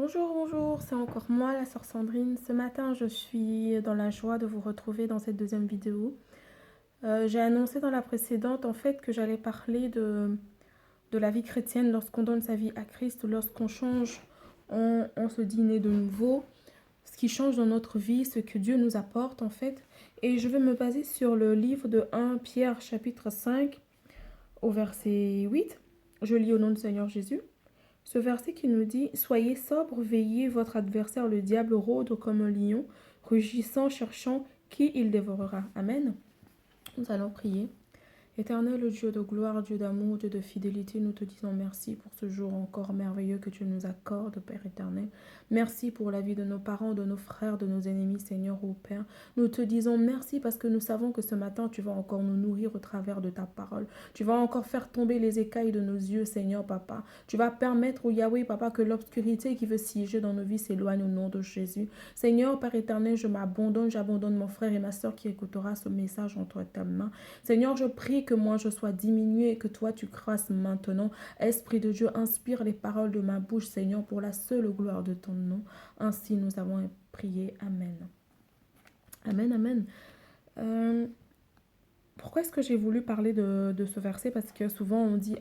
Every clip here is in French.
Bonjour, bonjour, c'est encore moi, la sœur Sandrine. Ce matin, je suis dans la joie de vous retrouver dans cette deuxième vidéo. J'ai annoncé dans la précédente, en fait, que j'allais parler de la vie chrétienne lorsqu'on donne sa vie à Christ, lorsqu'on change, on se dit né de nouveau, ce qui change dans notre vie, ce que Dieu nous apporte, en fait. Et je vais me baser sur le livre de 1 Pierre, chapitre 5, au verset 8. Je lis au nom du Seigneur Jésus. Ce verset qui nous dit « Soyez sobres, veillez, votre adversaire le diable rôde comme un lion, rugissant, cherchant qui il dévorera. » Amen. Nous allons prier. Éternel Dieu de gloire, Dieu d'amour, Dieu de fidélité, nous te disons merci pour ce jour encore merveilleux que tu nous accordes, Père éternel. Merci pour la vie de nos parents, de nos frères, de nos ennemis, Seigneur, ô Père. Nous te disons merci parce que nous savons que ce matin, tu vas encore nous nourrir au travers de ta parole. Tu vas encore faire tomber les écailles de nos yeux, Seigneur, Papa. Tu vas permettre, ô Yahweh, Papa, que l'obscurité qui veut siéger dans nos vies s'éloigne au nom de Jésus. Seigneur, Père éternel, j'abandonne mon frère et ma soeur qui écoutera ce message entre ta main. Seigneur, je prie que moi je sois diminué et que toi tu crasses maintenant. Esprit de Dieu, inspire les paroles de ma bouche, Seigneur, pour la seule gloire de ton nom. Ainsi nous avons prié. Amen. Amen, amen. Pourquoi est-ce que j'ai voulu parler de ce verset? Parce que souvent on dit,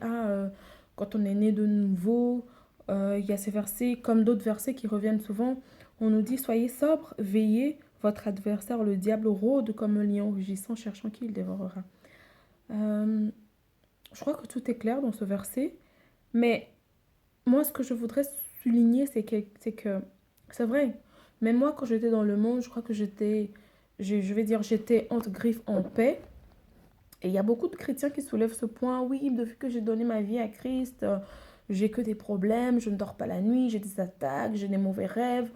quand on est né de nouveau, il y a ces versets, comme d'autres versets qui reviennent souvent, on nous dit, soyez sobres, veillez, votre adversaire, le diable, rôde comme un lion rugissant, cherchant qui il dévorera. Je crois que tout est clair dans ce verset, mais moi, ce que je voudrais souligner, c'est que c'est vrai. Mais moi, quand j'étais dans le monde, je crois que je vais dire, j'étais entre griffes en paix. Et il y a beaucoup de chrétiens qui soulèvent ce point. Oui, depuis que j'ai donné ma vie à Christ, j'ai que des problèmes, je ne dors pas la nuit, j'ai des attaques, j'ai des mauvais rêves,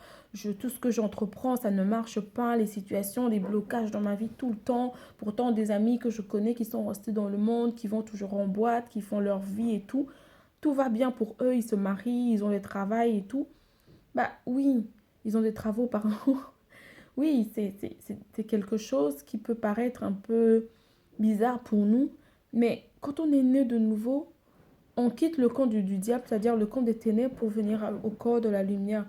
tout ce que j'entreprends, ça ne marche pas, les situations, les blocages dans ma vie tout le temps. Pourtant, des amis que je connais qui sont restés dans le monde, qui vont toujours en boîte, qui font leur vie et tout va bien pour eux, ils se marient, ils ont des travails et tout. Bah oui, ils ont des travaux, pardon. Oui, c'est quelque chose qui peut paraître un peu bizarre pour nous, mais quand on est né de nouveau, on quitte le camp du diable, c'est-à-dire le camp des ténèbres pour venir au corps de la lumière.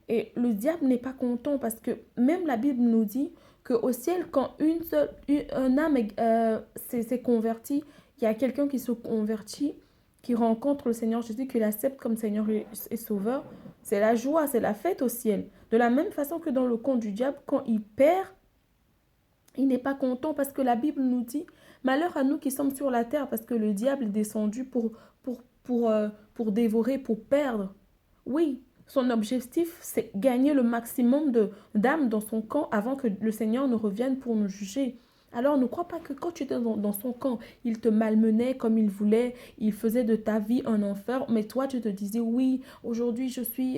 Et le diable n'est pas content parce que même la Bible nous dit qu'au ciel, quand un âme s'est converti, il y a quelqu'un qui se convertit, qui rencontre le Seigneur Jésus, qui l'accepte comme Seigneur et Sauveur, c'est la joie, c'est la fête au ciel. De la même façon que dans le camp du diable, quand il perd, il n'est pas content parce que la Bible nous dit, malheur à nous qui sommes sur la terre parce que le diable est descendu pour dévorer, pour perdre. Oui, son objectif, c'est gagner le maximum d'âmes dans son camp avant que le Seigneur ne revienne pour nous juger. Alors ne crois pas que quand tu étais dans son camp, il te malmenait comme il voulait, il faisait de ta vie un enfer, mais toi tu te disais oui, aujourd'hui je suis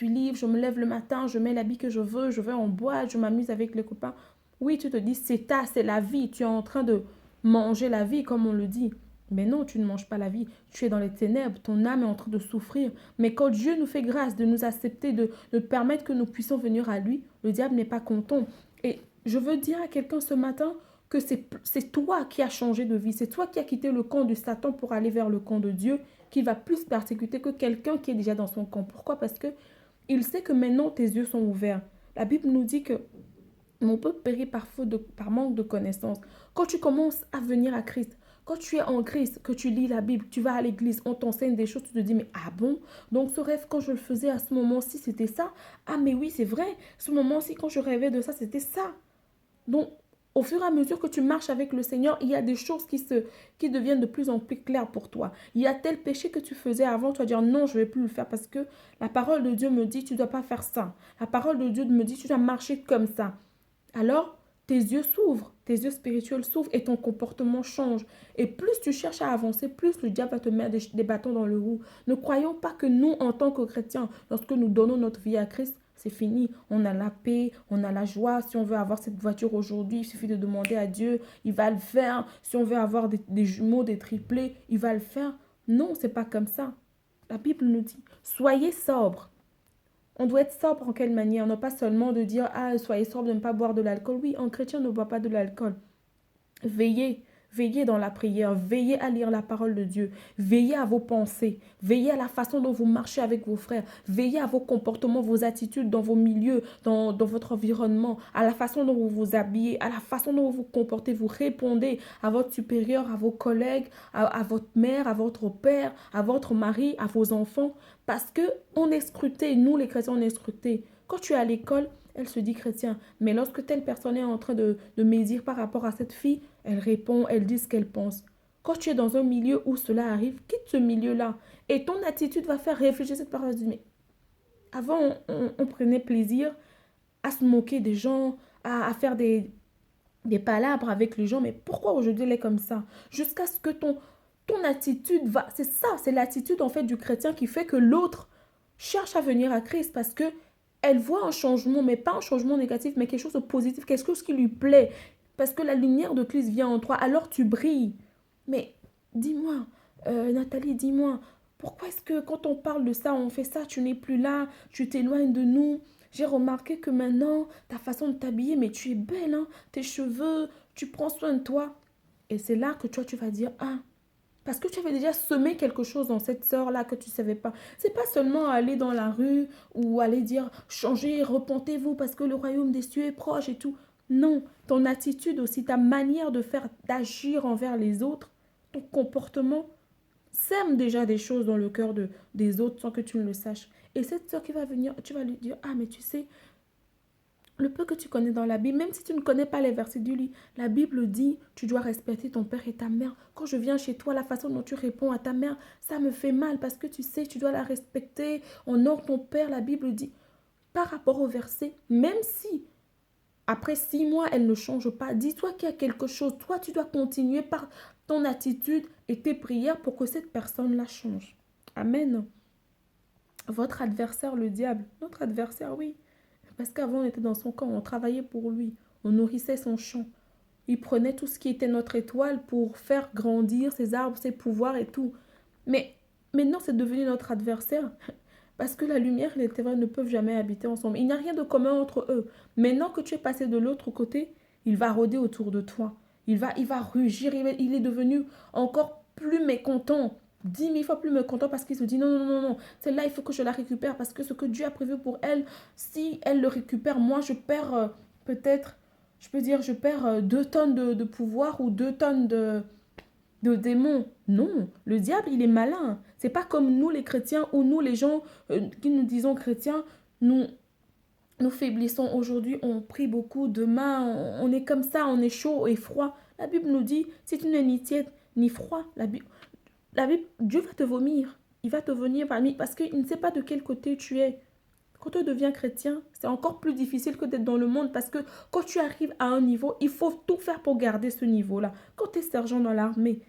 libre, je me lève le matin, je mets l'habit que je vais en boîte, je m'amuse avec les copains. Oui, tu te dis c'est la vie, tu es en train de manger la vie comme on le dit. Mais non, tu ne manges pas la vie. Tu es dans les ténèbres. Ton âme est en train de souffrir. Mais quand Dieu nous fait grâce de nous accepter, de permettre que nous puissions venir à lui, le diable n'est pas content. Et je veux dire à quelqu'un ce matin que c'est toi qui as changé de vie. C'est toi qui as quitté le camp de Satan pour aller vers le camp de Dieu, qui va plus persécuter que quelqu'un qui est déjà dans son camp. Pourquoi? Parce que il sait que maintenant tes yeux sont ouverts. La Bible nous dit que mon peuple périt par manque de connaissances. Quand tu commences à venir à Christ, quand tu es en Christ, que tu lis la Bible, tu vas à l'église, on t'enseigne des choses, tu te dis, mais ah bon? Donc ce rêve, quand je le faisais à ce moment-ci, c'était ça. Ah mais oui, c'est vrai. Ce moment-ci, quand je rêvais de ça, c'était ça. Donc au fur et à mesure que tu marches avec le Seigneur, il y a des choses qui deviennent de plus en plus claires pour toi. Il y a tel péché que tu faisais avant, tu vas dire non, je ne vais plus le faire parce que la parole de Dieu me dit, tu ne dois pas faire ça. La parole de Dieu me dit, tu dois marcher comme ça. Alors, tes yeux s'ouvrent, tes yeux spirituels s'ouvrent et ton comportement change. Et plus tu cherches à avancer, plus le diable va te mettre des bâtons dans le roue. Ne croyons pas que nous, en tant que chrétiens, lorsque nous donnons notre vie à Christ, c'est fini. On a la paix, on a la joie. Si on veut avoir cette voiture aujourd'hui, il suffit de demander à Dieu, il va le faire. Si on veut avoir des jumeaux, des triplés, il va le faire. Non, c'est pas comme ça. La Bible nous dit, soyez sobres. On doit être sobre en quelle manière? Non pas seulement de dire, soyez sobre de ne pas boire de l'alcool. Oui, un chrétien ne boit pas de l'alcool. Veillez, Veillez dans la prière, veillez à lire la parole de Dieu, veillez à vos pensées, veillez à la façon dont vous marchez avec vos frères, veillez à vos comportements, vos attitudes dans vos milieux, dans votre environnement, à la façon dont vous vous habillez, à la façon dont vous vous comportez, vous répondez à votre supérieur, à vos collègues, à votre mère, à votre père, à votre mari, à vos enfants, parce que on est scruté, nous les chrétiens, on est scrutés. Quand tu es à l'école, elle se dit chrétien, mais lorsque telle personne est en train de médire par rapport à cette fille, elle répond, elle dit ce qu'elle pense. Quand tu es dans un milieu où cela arrive, quitte ce milieu-là. Et ton attitude va faire réfléchir cette personne. Mais avant, on prenait plaisir à se moquer des gens, à faire des palabres avec les gens. Mais pourquoi aujourd'hui elle est comme ça? Jusqu'à ce que ton attitude va... C'est ça, c'est l'attitude en fait du chrétien qui fait que l'autre cherche à venir à Christ parce que elle voit un changement, mais pas un changement négatif, mais quelque chose de positif, quelque chose qui lui plaît. Parce que la lumière de Christ vient en toi, alors tu brilles. Mais dis-moi, Nathalie, dis-moi, pourquoi est-ce que quand on parle de ça, on fait ça, tu n'es plus là, tu t'éloignes de nous? J'ai remarqué que maintenant, ta façon de t'habiller, mais tu es belle, hein? Tes cheveux, tu prends soin de toi. Et c'est là que toi, tu vas dire, ah, parce que tu avais déjà semé quelque chose dans cette sœur-là que tu ne savais pas. C'est pas seulement aller dans la rue ou aller dire changez, repentez-vous parce que le royaume des cieux est proche et tout. Non, ton attitude aussi, ta manière de faire, d'agir envers les autres, ton comportement sème déjà des choses dans le cœur des autres sans que tu ne le saches. Et cette sœur qui va venir, tu vas lui dire, ah mais tu sais, le peu que tu connais dans la Bible, même si tu ne connais pas les versets du lit, la Bible dit, tu dois respecter ton père et ta mère. Quand je viens chez toi, la façon dont tu réponds à ta mère, ça me fait mal parce que tu sais, tu dois la respecter. Honore ton père, la Bible dit. Par rapport au verset, même si après 6 mois, elle ne change pas, dis-toi qu'il y a quelque chose. Toi, tu dois continuer par ton attitude et tes prières pour que cette personne la change. Amen. Votre adversaire, le diable, notre adversaire, oui. Parce qu'avant, on était dans son camp, on travaillait pour lui, on nourrissait son champ. Il prenait tout ce qui était notre étoile pour faire grandir ses arbres, ses pouvoirs et tout. Mais maintenant, c'est devenu notre adversaire. Parce que la lumière et les ténèbres ne peuvent jamais habiter ensemble. Il n'y a rien de commun entre eux. Maintenant que tu es passé de l'autre côté, il va rôder autour de toi. Il va rugir. Il est devenu encore plus mécontent. 10 000 fois plus mécontent parce qu'il se dit non, non, non, non. Celle-là, il faut que je la récupère parce que ce que Dieu a prévu pour elle, si elle le récupère, moi, je perds peut-être, je peux dire, je perds 2 tonnes de pouvoir ou 2 tonnes de démons. Non, le diable, il est malin. C'est pas comme nous les chrétiens ou nous les gens qui nous disons chrétiens, nous faiblissons aujourd'hui, on prie beaucoup, demain on est comme ça, on est chaud et froid. La Bible nous dit, si tu n'es ni tiède ni froid, la Bible, Dieu va te vomir. Il va te venir parmi parce qu'il ne sait pas de quel côté tu es. Quand tu deviens chrétien, c'est encore plus difficile que d'être dans le monde parce que quand tu arrives à un niveau, il faut tout faire pour garder ce niveau-là. Quand tu es sergent dans l'armée,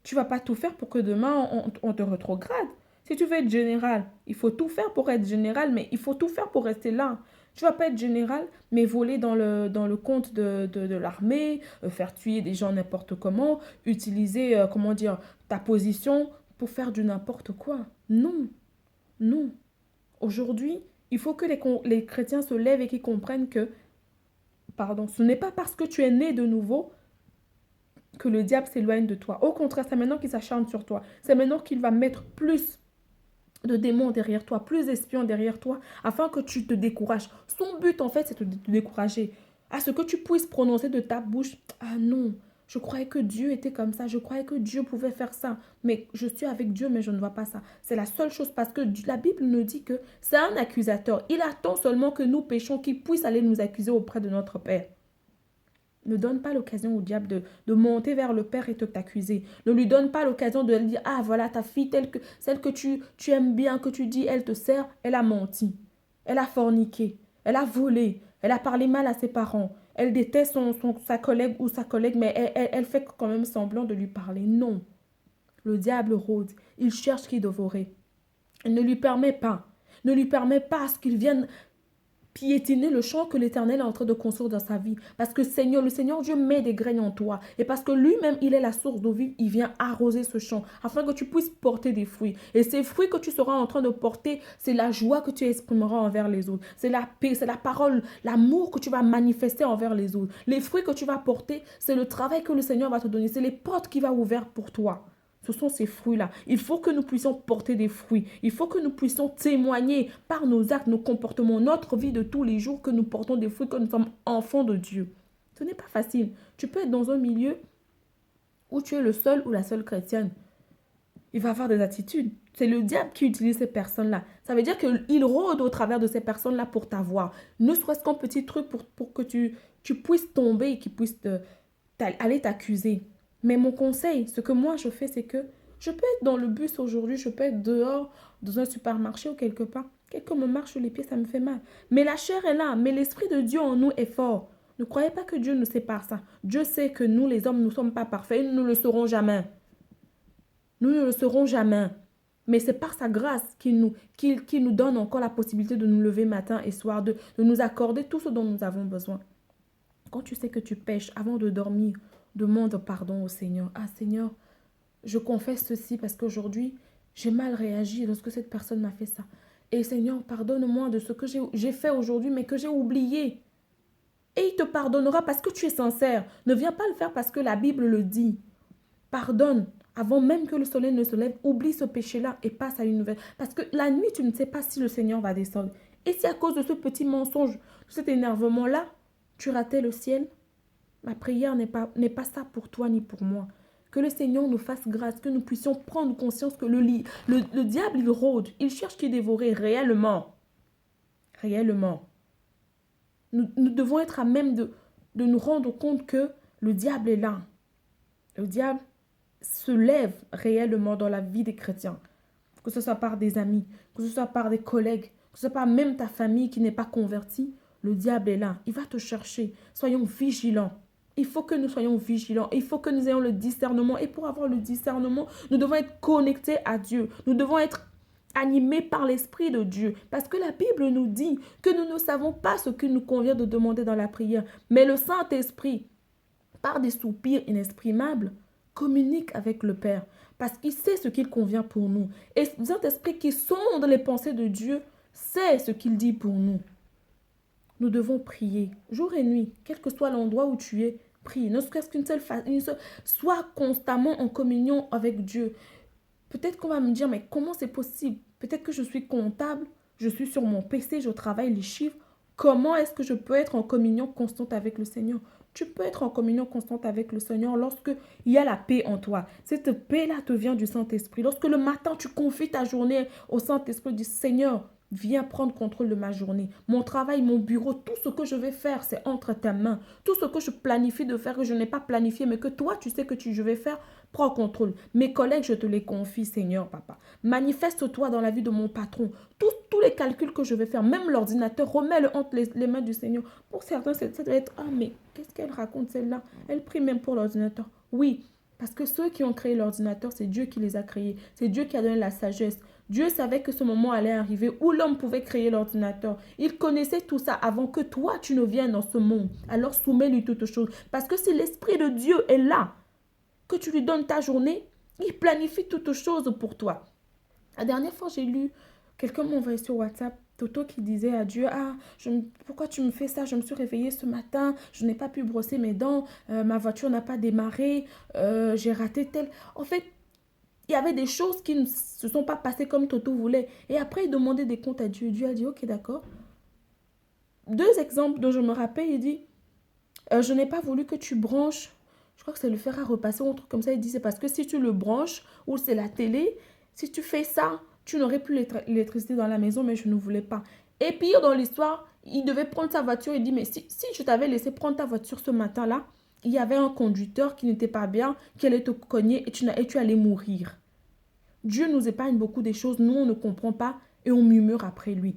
tu vas pas tout faire pour que demain on te rétrograde. Si tu veux être général, il faut tout faire pour être général, mais il faut tout faire pour rester là. Tu vas pas être général, mais voler dans le compte de l'armée, faire tuer des gens n'importe comment, utiliser, comment dire, ta position pour faire du n'importe quoi. Non, non. Aujourd'hui, il faut que les chrétiens se lèvent et qu'ils comprennent que, pardon, ce n'est pas parce que tu es né de nouveau que le diable s'éloigne de toi. Au contraire, c'est maintenant qu'il s'acharne sur toi. C'est maintenant qu'il va mettre plus de démons derrière toi, plus d'espions derrière toi, afin que tu te décourages. Son but, en fait, c'est de te décourager. À ce que tu puisses prononcer de ta bouche, ah non, je croyais que Dieu était comme ça, je croyais que Dieu pouvait faire ça, mais je suis avec Dieu, mais je ne vois pas ça. C'est la seule chose, parce que la Bible nous dit que c'est un accusateur. Il attend seulement que nous péchons, qu'il puisse aller nous accuser auprès de notre Père. Ne donne pas l'occasion au diable de monter vers le Père et de t'accuser. Ne lui donne pas l'occasion de lui dire, ah voilà ta fille, celle que tu aimes bien, que tu dis, elle te sert, elle a menti. Elle a forniqué. Elle a volé. Elle a parlé mal à ses parents. Elle déteste sa collègue ou sa collègue, mais elle fait quand même semblant de lui parler. Non. Le diable rôde. Il cherche qui dévorer. Il ne lui permet pas. Ne lui permet pas à ce qu'il vienne piétiner le champ que l'Éternel est en train de construire dans sa vie. Parce que Seigneur, le Seigneur Dieu met des graines en toi. Et parce que lui-même, il est la source d'eau vive, il vient arroser ce champ afin que tu puisses porter des fruits. Et ces fruits que tu seras en train de porter, c'est la joie que tu exprimeras envers les autres. C'est la paix, c'est la parole, l'amour que tu vas manifester envers les autres. Les fruits que tu vas porter, c'est le travail que le Seigneur va te donner. C'est les portes qu'il va ouvrir pour toi. Ce sont ces fruits-là. Il faut que nous puissions porter des fruits. Il faut que nous puissions témoigner par nos actes, nos comportements, notre vie de tous les jours que nous portons des fruits, que nous sommes enfants de Dieu. Ce n'est pas facile. Tu peux être dans un milieu où tu es le seul ou la seule chrétienne. Il va avoir des attitudes. C'est le diable qui utilise ces personnes-là. Ça veut dire qu'il rôde au travers de ces personnes-là pour t'avoir. Ne serait-ce qu'un petit truc pour que tu puisses tomber et qu'ils puissent aller t'accuser. Mais mon conseil, ce que moi je fais, c'est que je peux être dans le bus aujourd'hui, je peux être dehors, dans un supermarché ou quelque part. Quelqu'un me marche sur les pieds, ça me fait mal. Mais la chair est là, mais l'Esprit de Dieu en nous est fort. Ne croyez pas que Dieu ne sait pas ça. Dieu sait que nous, les hommes, nous ne sommes pas parfaits, nous ne le serons jamais. Nous ne le serons jamais. Mais c'est par sa grâce qu'il nous donne encore la possibilité de nous lever matin et soir, de nous accorder tout ce dont nous avons besoin. Quand tu sais que tu pêches avant de dormir, demande pardon au Seigneur. Ah Seigneur, je confesse ceci parce qu'aujourd'hui, j'ai mal réagi lorsque cette personne m'a fait ça. Et Seigneur, pardonne-moi de ce que j'ai fait aujourd'hui, mais que j'ai oublié. Et il te pardonnera parce que tu es sincère. Ne viens pas le faire parce que la Bible le dit. Pardonne. Avant même que le soleil ne se lève, oublie ce péché-là et passe à une nouvelle. Parce que la nuit, tu ne sais pas si le Seigneur va descendre. Et si à cause de ce petit mensonge, de cet énervement-là, tu ratais le ciel, ma prière n'est pas ça pour toi ni pour moi. Que le Seigneur nous fasse grâce, que nous puissions prendre conscience que le diable, il rôde. Il cherche qui dévorer réellement. Réellement. Nous devons être à même de nous rendre compte que le diable est là. Le diable se lève réellement dans la vie des chrétiens. Que ce soit par des amis, que ce soit par des collègues, que ce soit par même ta famille qui n'est pas convertie. Le diable est là. Il va te chercher. Soyons vigilants. Il faut que nous soyons vigilants. Il faut que nous ayons le discernement. Et pour avoir le discernement, nous devons être connectés à Dieu. Nous devons être animés par l'Esprit de Dieu. Parce que la Bible nous dit que nous ne savons pas ce qu'il nous convient de demander dans la prière. Mais le Saint-Esprit, par des soupirs inexprimables, communique avec le Père. Parce qu'il sait ce qu'il convient pour nous. Et le Saint-Esprit qui sonde les pensées de Dieu sait ce qu'il dit pour nous. Nous devons prier jour et nuit, quel que soit l'endroit où tu es, prie. Ne serait-ce qu'une seule phase, sois constamment en communion avec Dieu. Peut-être qu'on va me dire, mais comment c'est possible? Peut-être que je suis comptable, je suis sur mon PC, je travaille les chiffres. Comment est-ce que je peux être en communion constante avec le Seigneur? Tu peux être en communion constante avec le Seigneur lorsque il y a la paix en toi. Cette paix-là te vient du Saint-Esprit. Lorsque le matin, tu confies ta journée au Saint-Esprit, dis Seigneur, viens prendre contrôle de ma journée. Mon travail, mon bureau, tout ce que je vais faire, c'est entre tes mains. Tout ce que je planifie de faire, que je n'ai pas planifié, mais que toi, tu sais que je vais faire, prends contrôle. Mes collègues, je te les confie, Seigneur, papa. Manifeste-toi dans la vie de mon patron. Tous les calculs que je vais faire, même l'ordinateur, remets-le entre les mains du Seigneur. Pour certains, ça doit être, ah, mais qu'est-ce qu'elle raconte celle-là? Elle prie même pour l'ordinateur. Oui, parce que ceux qui ont créé l'ordinateur, c'est Dieu qui les a créés. C'est Dieu qui a donné la sagesse. Dieu savait que ce moment allait arriver où l'homme pouvait créer l'ordinateur. Il connaissait tout ça avant que toi, tu ne viennes dans ce monde. Alors soumets-lui toutes choses. Parce que si l'Esprit de Dieu est là, que tu lui donnes ta journée, il planifie toutes choses pour toi. La dernière fois, j'ai lu, quelqu'un m'a envoyé sur WhatsApp, Toto qui disait à Dieu, ah, pourquoi tu me fais ça? Je me suis réveillée ce matin, je n'ai pas pu brosser mes dents, ma voiture n'a pas démarré, j'ai raté tel... En fait, il y avait des choses qui ne se sont pas passées comme Toto voulait. Et après, il demandait des comptes à Dieu. Dieu a dit, ok, d'accord. Deux exemples dont je me rappelle, il dit, je n'ai pas voulu que tu branches, je crois que c'est le fer à repasser ou un truc comme ça. Il dit, c'est parce que si tu le branches, ou c'est la télé, si tu fais ça, tu n'aurais plus l'électricité dans la maison, mais je ne voulais pas. Et pire dans l'histoire, il devait prendre sa voiture. Il dit, mais si je t'avais laissé prendre ta voiture ce matin-là, il y avait un conducteur qui n'était pas bien, qui allait te cogner et tu allais mourir. Dieu nous épargne beaucoup des choses, nous on ne comprend pas et on murmure après lui.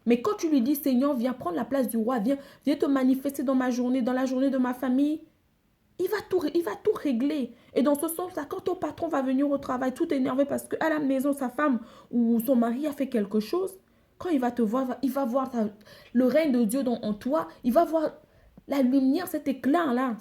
Mais quand tu lui dis, Seigneur, viens prendre la place du roi, viens te manifester dans ma journée, dans la journée de ma famille, il va tout régler. Et dans ce sens-là, quand ton patron va venir au travail tout énervé parce qu'à la maison, sa femme ou son mari a fait quelque chose, quand il va te voir, il va voir le règne de Dieu en toi. Il va voir la lumière, cet éclat-là,